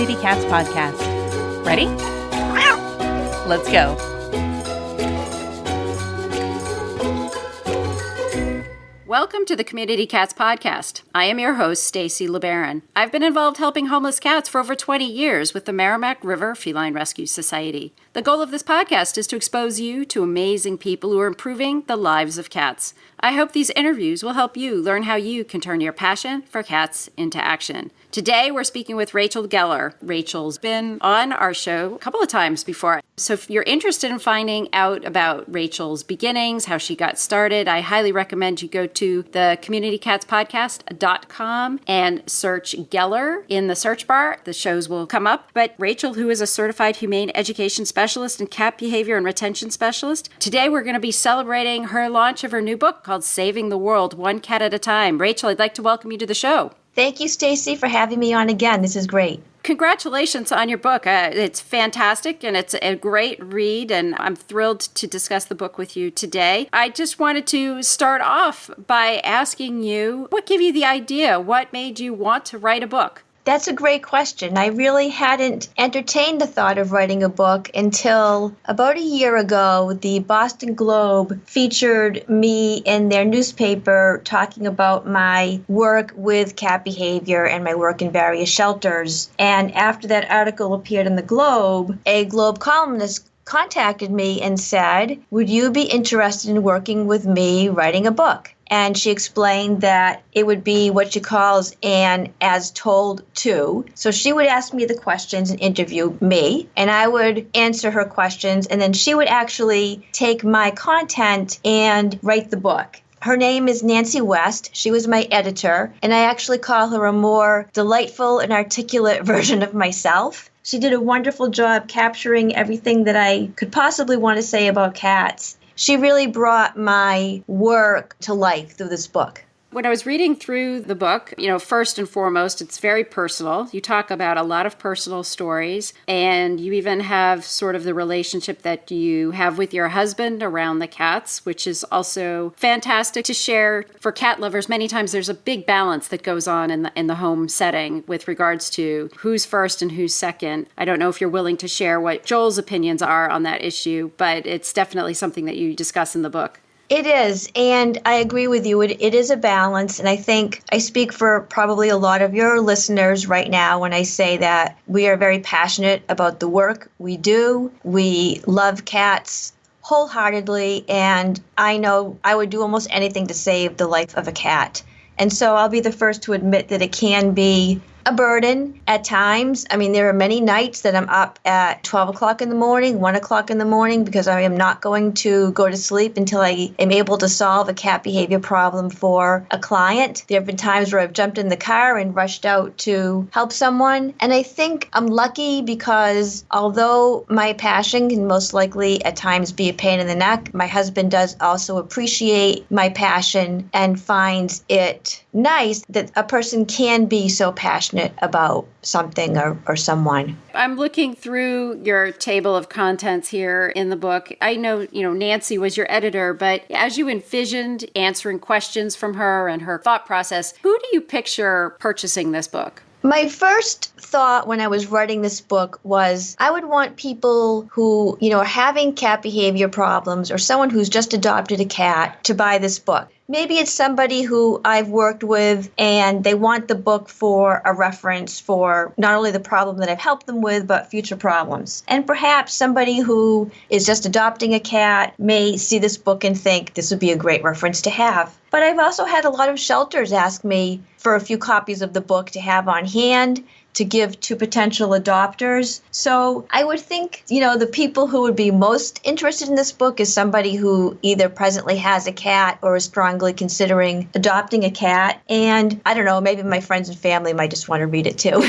Community Cats podcast. Ready? Let's go. Welcome to the Community Cats podcast. I am your host, Stacy LeBaron. I've been involved helping homeless cats for over 20 years with the Merrimack River Feline Rescue Society. The goal of this podcast is to expose you to amazing people who are improving the lives of cats. I hope these interviews will help you learn how you can turn your passion for cats into action. Today, we're speaking with Rachel Geller. Rachel's been on our show a couple of times before. So if you're interested in finding out about Rachel's beginnings, how she got started, I highly recommend you go to the communitycatspodcast.com and search Geller in the search bar. The shows will come up. But Rachel, who is a certified humane education specialist and cat behavior and retention specialist, today we're going to be celebrating her launch of her new book called Saving the World, One Cat at a Time. Rachel, I'd like to welcome you to the show. Thank you, Stacy, for having me on again. This is great. Congratulations on your book. It's fantastic and it's a great read, and I'm thrilled to discuss the book with you today. I just wanted to start off by asking you, what gave you the idea? What made you want to write a book? That's a great question. I really hadn't entertained the thought of writing a book until about a year ago. The Boston Globe featured me in their newspaper talking about my work with cat behavior and my work in various shelters. And after that article appeared in the Globe, a Globe columnist contacted me and said, "Would you be interested in working with me writing a book?" And she explained that it would be what she calls an as told to. So she would ask me the questions and interview me, and I would answer her questions, and then she would actually take my content and write the book. Her name is Nancy West. She was my editor, and I actually call her a more delightful and articulate version of myself. She did a wonderful job capturing everything that I could possibly want to say about cats. She really brought my work to life through this book. When I was reading through the book, first and foremost, it's very personal. You talk about a lot of personal stories, and you even have sort of the relationship that you have with your husband around the cats, which is also fantastic to share for cat lovers. Many times there's a big balance that goes on in the home setting with regards to who's first and who's second. I don't know if you're willing to share what Joel's opinions are on that issue, but it's definitely something that you discuss in the book. It is, and I agree with you. It is a balance, and I think I speak for probably a lot of your listeners right now when I say that we are very passionate about the work we do. We love cats wholeheartedly, and I know I would do almost anything to save the life of a cat. And so I'll be the first to admit that it can be a burden at times. I mean, there are many nights that I'm up at 12 o'clock in the morning, 1 o'clock in the morning, because I am not going to go to sleep until I am able to solve a cat behavior problem for a client. There have been times where I've jumped in the car and rushed out to help someone. And I think I'm lucky because although my passion can most likely at times be a pain in the neck, my husband does also appreciate my passion and finds it nice that a person can be so passionate about something or someone. I'm looking through your table of contents here in the book. I know, Nancy was your editor, but as you envisioned answering questions from her and her thought process, who do you picture purchasing this book? My first thought when I was writing this book was I would want people who, are having cat behavior problems or someone who's just adopted a cat to buy this book. Maybe it's somebody who I've worked with and they want the book for a reference for not only the problem that I've helped them with, but future problems. And perhaps somebody who is just adopting a cat may see this book and think this would be a great reference to have. But I've also had a lot of shelters ask me for a few copies of the book to have on hand to give to potential adopters. So I would think, the people who would be most interested in this book is somebody who either presently has a cat or is strongly considering adopting a cat. And I don't know, maybe my friends and family might just want to read it too.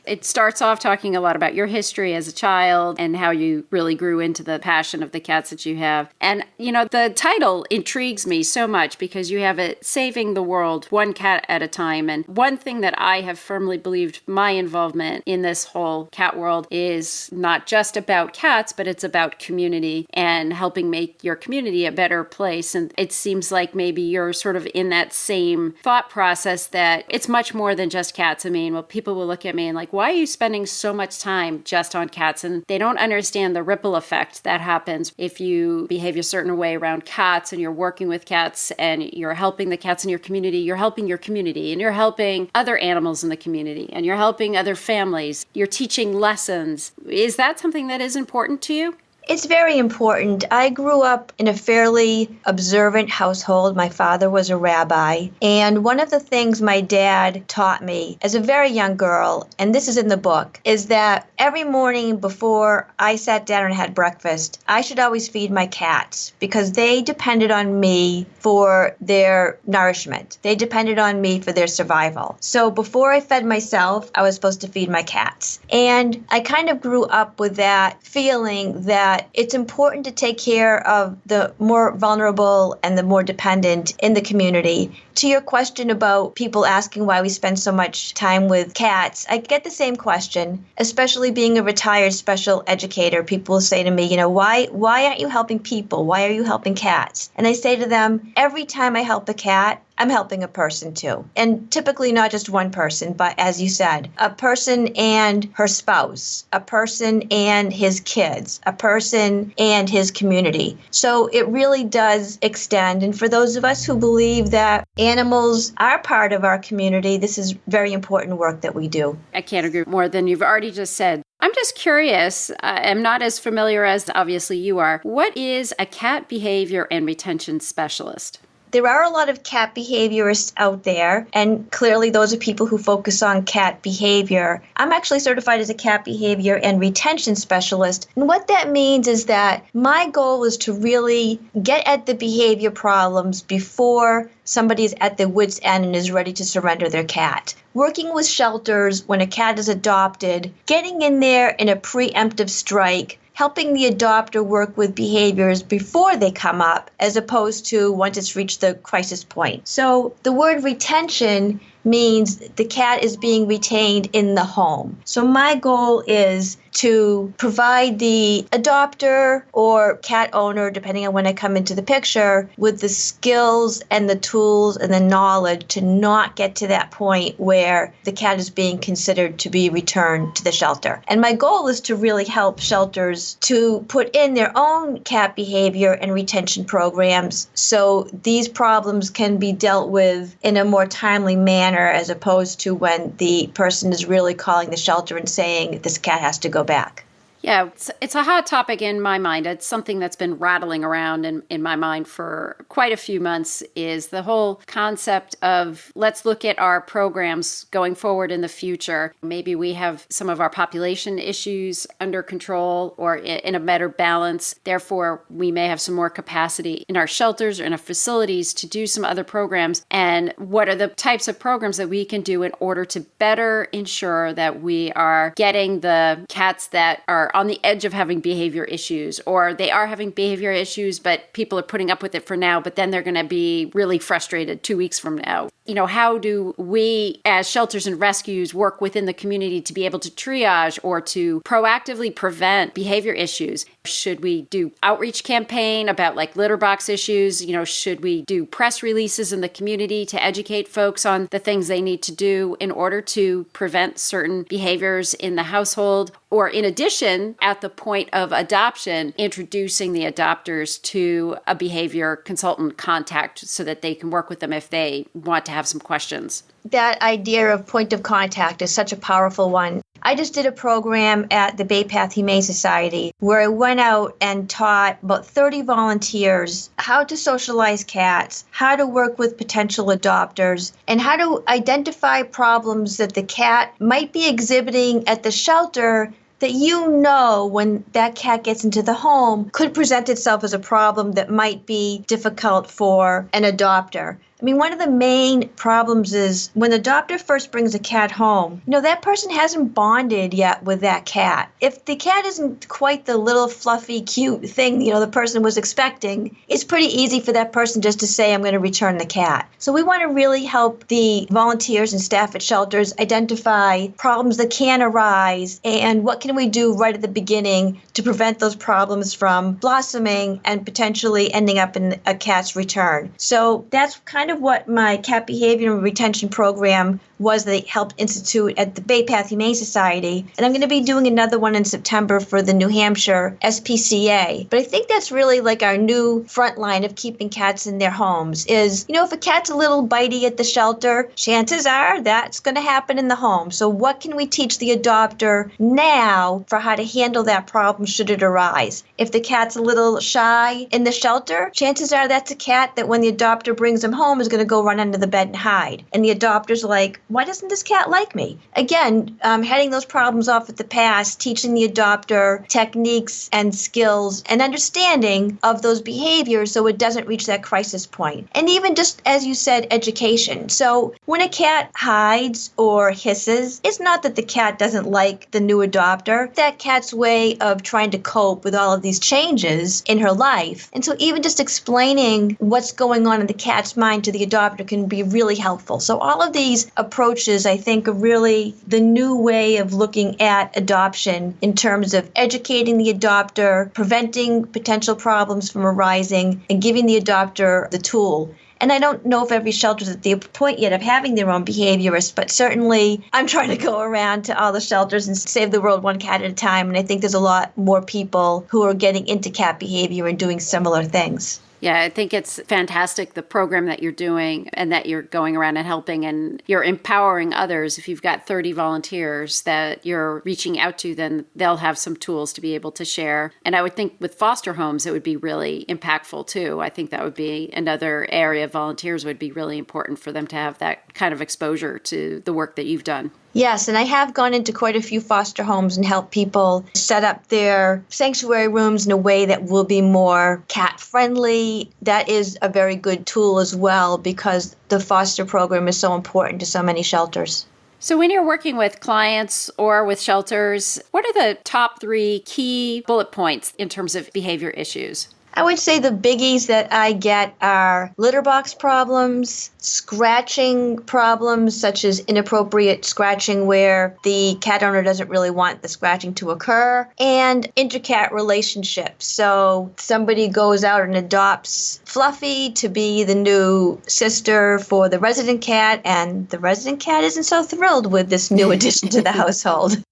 It starts off talking a lot about your history as a child and how you really grew into the passion of the cats that you have. And, the title intrigues me so much because you have it saving the world one cat at a time. And one thing that I have firmly believed my involvement in this whole cat world is not just about cats, but it's about community and helping make your community a better place. And it seems like maybe you're sort of in that same thought process that it's much more than just cats. I mean, well, people will look at me and like, why are you spending so much time just on cats? And they don't understand the ripple effect that happens if you behave a certain way around cats and you're working with cats and you're helping the cats in your community, you're helping your community and you're helping other animals in the community and you're helping other families. You're teaching lessons. Is that something that is important to you? It's very important. I grew up in a fairly observant household. My father was a rabbi. And one of the things my dad taught me as a very young girl, and this is in the book, is that every morning before I sat down and had breakfast, I should always feed my cats because they depended on me for their nourishment. They depended on me for their survival. So before I fed myself, I was supposed to feed my cats. And I kind of grew up with that feeling that it's important to take care of the more vulnerable and the more dependent in the community. To your question about people asking why we spend so much time with cats, I get the same question, especially being a retired special educator. People say to me, why aren't you helping people? Why are you helping cats? And I say to them, every time I help a cat, I'm helping a person too. And typically not just one person, but as you said, a person and her spouse, a person and his kids, a person and his community. So it really does extend. And for those of us who believe that animals are part of our community, this is very important work that we do. I can't agree more than you've already just said. I'm just curious, I'm not as familiar as obviously you are. What is a cat behavior and retention specialist? There are a lot of cat behaviorists out there, and clearly those are people who focus on cat behavior. I'm actually certified as a cat behavior and retention specialist. And what that means is that my goal is to really get at the behavior problems before somebody's at their wit's end and is ready to surrender their cat. Working with shelters when a cat is adopted, getting in there in a preemptive strike, helping the adopter work with behaviors before they come up, as opposed to once it's reached the crisis point. So the word retention means the cat is being retained in the home. So my goal is to provide the adopter or cat owner, depending on when I come into the picture, with the skills and the tools and the knowledge to not get to that point where the cat is being considered to be returned to the shelter. And my goal is to really help shelters to put in their own cat behavior and retention programs so these problems can be dealt with in a more timely manner, as opposed to when the person is really calling the shelter and saying this cat has to go back. Yeah, it's a hot topic in my mind. It's something that's been rattling around in my mind for quite a few months, is the whole concept of let's look at our programs going forward in the future. Maybe we have some of our population issues under control or in a better balance. Therefore, we may have some more capacity in our shelters or in our facilities to do some other programs. And what are the types of programs that we can do in order to better ensure that we are getting the cats that are on the edge of having behavior issues, or they are having behavior issues, but people are putting up with it for now, but then they're going to be really frustrated 2 weeks from now. How do we as shelters and rescues work within the community to be able to triage or to proactively prevent behavior issues? Should we do outreach campaign about like litter box issues? Should we do press releases in the community to educate folks on the things they need to do in order to prevent certain behaviors in the household? Or in addition, at the point of adoption, introducing the adopters to a behavior consultant contact so that they can work with them if they want to have some questions. That idea of point of contact is such a powerful one. I just did a program at the Bay Path Humane Society where I went out and taught about 30 volunteers how to socialize cats, how to work with potential adopters, and how to identify problems that the cat might be exhibiting at the shelter that when that cat gets into the home could present itself as a problem that might be difficult for an adopter. I mean, one of the main problems is when the adopter first brings a cat home, that person hasn't bonded yet with that cat. If the cat isn't quite the little fluffy, cute thing, the person was expecting, it's pretty easy for that person just to say, I'm going to return the cat. So we want to really help the volunteers and staff at shelters identify problems that can arise and what can we do right at the beginning to prevent those problems from blossoming and potentially ending up in a cat's return. So that's kind of what my cat behavior and retention program was that they helped institute at the Bay Path Humane Society. And I'm going to be doing another one in September for the New Hampshire SPCA. But I think that's really like our new front line of keeping cats in their homes is, if a cat's a little bitey at the shelter, chances are that's going to happen in the home. So what can we teach the adopter now for how to handle that problem should it arise? If the cat's a little shy in the shelter, chances are that's a cat that when the adopter brings him home is going to go run under the bed and hide. And the adopter's like, why doesn't this cat like me? Again, heading those problems off at the pass, teaching the adopter techniques and skills and understanding of those behaviors so it doesn't reach that crisis point. And even just, as you said, education. So when a cat hides or hisses, it's not that the cat doesn't like the new adopter. That cat's way of trying to cope with all of these changes in her life. And so even just explaining what's going on in the cat's mind to the adopter can be really helpful. So all of these approaches, I think, are really the new way of looking at adoption in terms of educating the adopter, preventing potential problems from arising, and giving the adopter the tool. And I don't know if every shelter is at the point yet of having their own behaviorist, but certainly I'm trying to go around to all the shelters and save the world one cat at a time. And I think there's a lot more people who are getting into cat behavior and doing similar things. Yeah, I think it's fantastic, the program that you're doing and that you're going around and helping and you're empowering others. If you've got 30 volunteers that you're reaching out to, then they'll have some tools to be able to share. And I would think with foster homes, it would be really impactful too. I think that would be another area of volunteers would be really important for them to have that kind of exposure to the work that you've done. Yes, and I have gone into quite a few foster homes and helped people set up their sanctuary rooms in a way that will be more cat-friendly. That is a very good tool as well because the foster program is so important to so many shelters. So when you're working with clients or with shelters, what are the top 3 key bullet points in terms of behavior issues? I would say the biggies that I get are litter box problems, scratching problems such as inappropriate scratching where the cat owner doesn't really want the scratching to occur, and intercat relationships. So somebody goes out and adopts Fluffy to be the new sister for the resident cat, and the resident cat isn't so thrilled with this new addition to the household.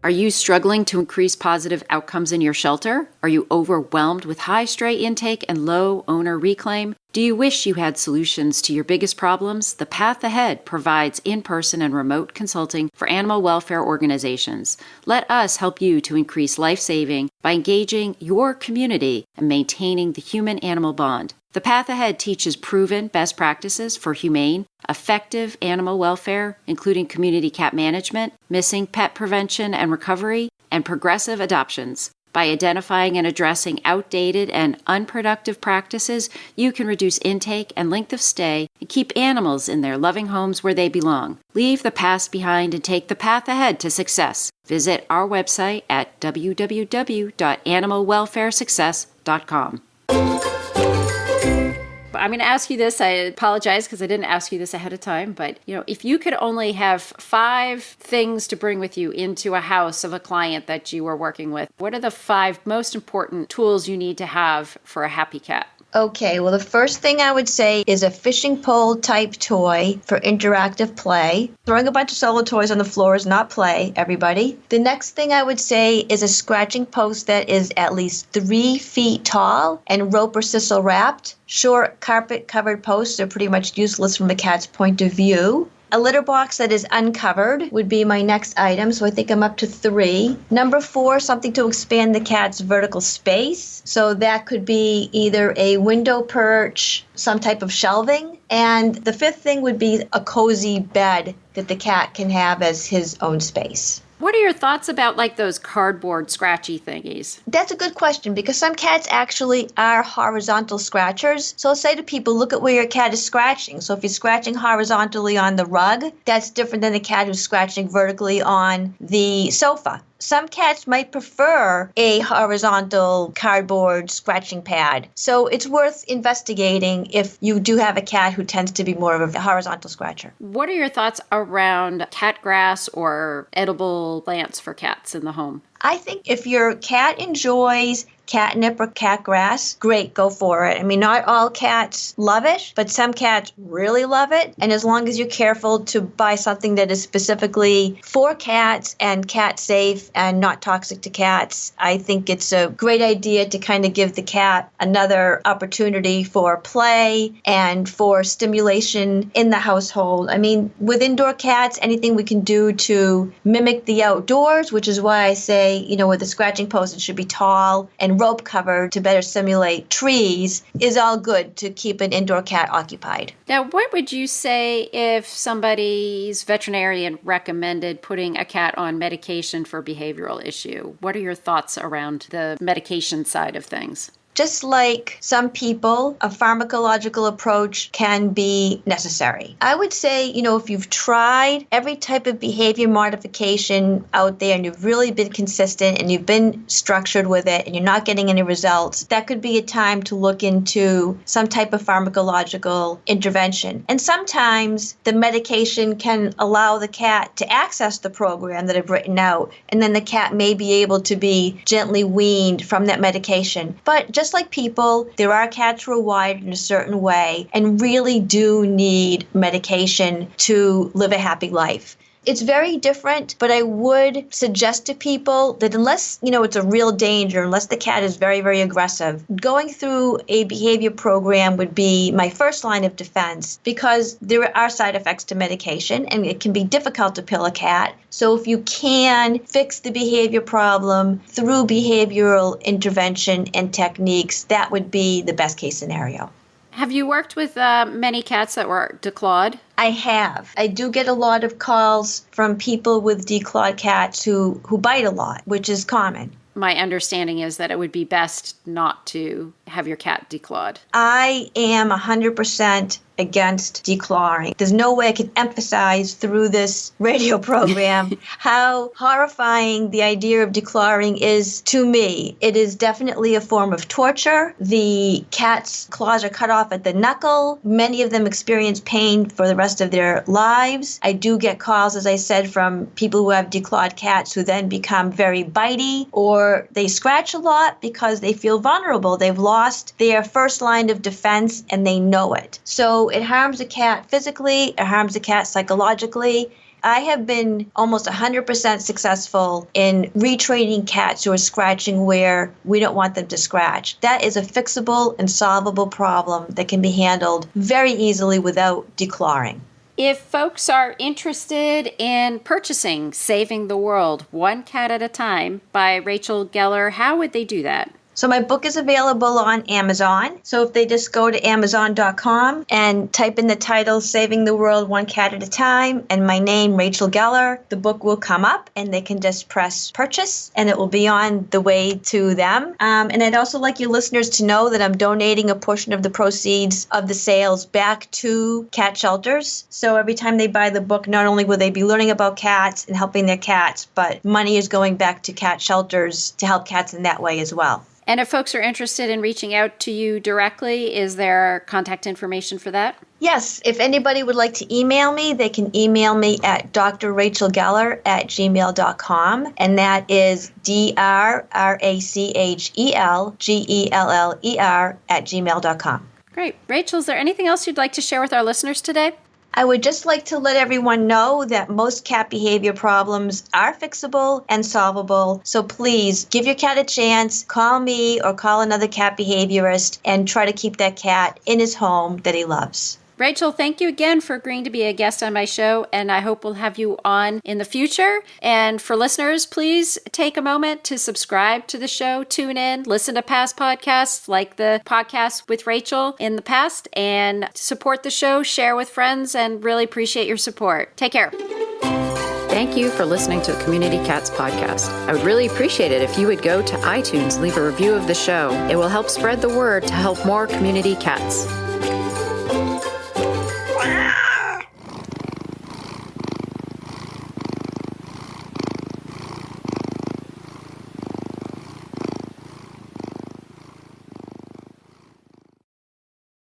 Are you struggling to increase positive outcomes in your shelter? Are you overwhelmed with high stray intake and low owner reclaim? Do you wish you had solutions to your biggest problems? The Path Ahead provides in-person and remote consulting for animal welfare organizations. Let us help you to increase life-saving by engaging your community and maintaining the human-animal bond. The Path Ahead teaches proven best practices for humane, effective animal welfare, including community cat management, missing pet prevention and recovery, and progressive adoptions. By identifying and addressing outdated and unproductive practices, you can reduce intake and length of stay and keep animals in their loving homes where they belong. Leave the past behind and take the path ahead to success. Visit our website at www.animalwelfaresuccess.com. I'm going to ask you this. I apologize because I didn't ask you this ahead of time. But, if you could only have 5 things to bring with you into a house of a client that you were working with, what are the 5 most important tools you need to have for a happy cat? Okay, well, the first thing I would say is a fishing pole type toy for interactive play. Throwing a bunch of solo toys on the floor is not play, everybody. The next thing I would say is a scratching post that is at least 3 feet tall and rope or sisal wrapped. Short carpet covered posts are pretty much useless from the cat's point of view. A litter box that is uncovered would be my next item, so I think I'm up to 3. Number 4, something to expand the cat's vertical space. So that could be either a window perch, some type of shelving. And the 5th thing would be a cozy bed that the cat can have as his own space. What are your thoughts about like those cardboard scratchy thingies? That's a good question because some cats actually are horizontal scratchers. So I'll say to people, look at where your cat is scratching. So if you're scratching horizontally on the rug, that's different than a cat who's scratching vertically on the sofa. Some cats might prefer a horizontal cardboard scratching pad. So it's worth investigating if you do have a cat who tends to be more of a horizontal scratcher. What are your thoughts around cat grass or edible plants for cats in the home? I think if your cat enjoys catnip or cat grass, great, go for it. I mean, not all cats love it, but some cats really love it. And as long as you're careful to buy something that is specifically for cats and cat safe and not toxic to cats, I think it's a great idea to kind of give the cat another opportunity for play and for stimulation in the household. I mean, with indoor cats, anything we can do to mimic the outdoors, which is why I say, with the scratching post, it should be tall and rope covered to better simulate trees, is all good to keep an indoor cat occupied. Now, what would you say if somebody's veterinarian recommended putting a cat on medication for behavioral issue? What are your thoughts around the medication side of things? Just like some people, a pharmacological approach can be necessary. I would say, if you've tried every type of behavior modification out there and you've really been consistent and you've been structured with it and you're not getting any results, that could be a time to look into some type of pharmacological intervention. And sometimes the medication can allow the cat to access the program that I've written out, and then the cat may be able to be gently weaned from that medication. But just like people, there are cats who are wired in a certain way and really do need medication to live a happy life. It's very different, but I would suggest to people that unless, it's a real danger, unless the cat is very, very aggressive, going through a behavior program would be my first line of defense because there are side effects to medication and it can be difficult to pill a cat. So if you can fix the behavior problem through behavioral intervention and techniques, that would be the best case scenario. Have you worked with many cats that were declawed? I have. I do get a lot of calls from people with declawed cats who bite a lot, which is common. My understanding is that it would be best not to have your cat declawed. I am 100% against declawing. There's no way I can emphasize through this radio program how horrifying the idea of declawing is to me. It is definitely a form of torture. The cat's claws are cut off at the knuckle. Many of them experience pain for the rest of their lives. I do get calls, as I said, from people who have declawed cats who then become very bitey, or they scratch a lot because they feel vulnerable. They've lost their first line of defense and they know it. So it harms a cat physically, it harms a cat psychologically. I have been almost 100% successful in retraining cats who are scratching where we don't want them to scratch. That is a fixable and solvable problem that can be handled very easily without declawing. If folks are interested in purchasing Saving the World, One Cat at a Time by Rachel Geller, how would they do that? So my book is available on Amazon. So if they just go to Amazon.com and type in the title, Saving the World One Cat at a Time, and my name, Rachel Geller, the book will come up and they can just press purchase and it will be on the way to them. And I'd also like your listeners to know that I'm donating a portion of the proceeds of the sales back to cat shelters. So every time they buy the book, not only will they be learning about cats and helping their cats, but money is going back to cat shelters to help cats in that way as well. And if folks are interested in reaching out to you directly, is there contact information for that? Yes. If anybody would like to email me, they can email me at drrachelgeller@gmail.com. And that is drrachelgeller@gmail.com. Great. Rachel, is there anything else you'd like to share with our listeners today? I would just like to let everyone know that most cat behavior problems are fixable and solvable. So please give your cat a chance, call me or call another cat behaviorist and try to keep that cat in his home that he loves. Rachel, thank you again for agreeing to be a guest on my show, and I hope we'll have you on in the future. And for listeners, please take a moment to subscribe to the show, tune in, listen to past podcasts like the podcast with Rachel in the past, and support the show, share with friends, and really appreciate your support. Take care. Thank you for listening to the Community Cats podcast. I would really appreciate it if you would go to iTunes and leave a review of the show. It will help spread the word to help more community cats.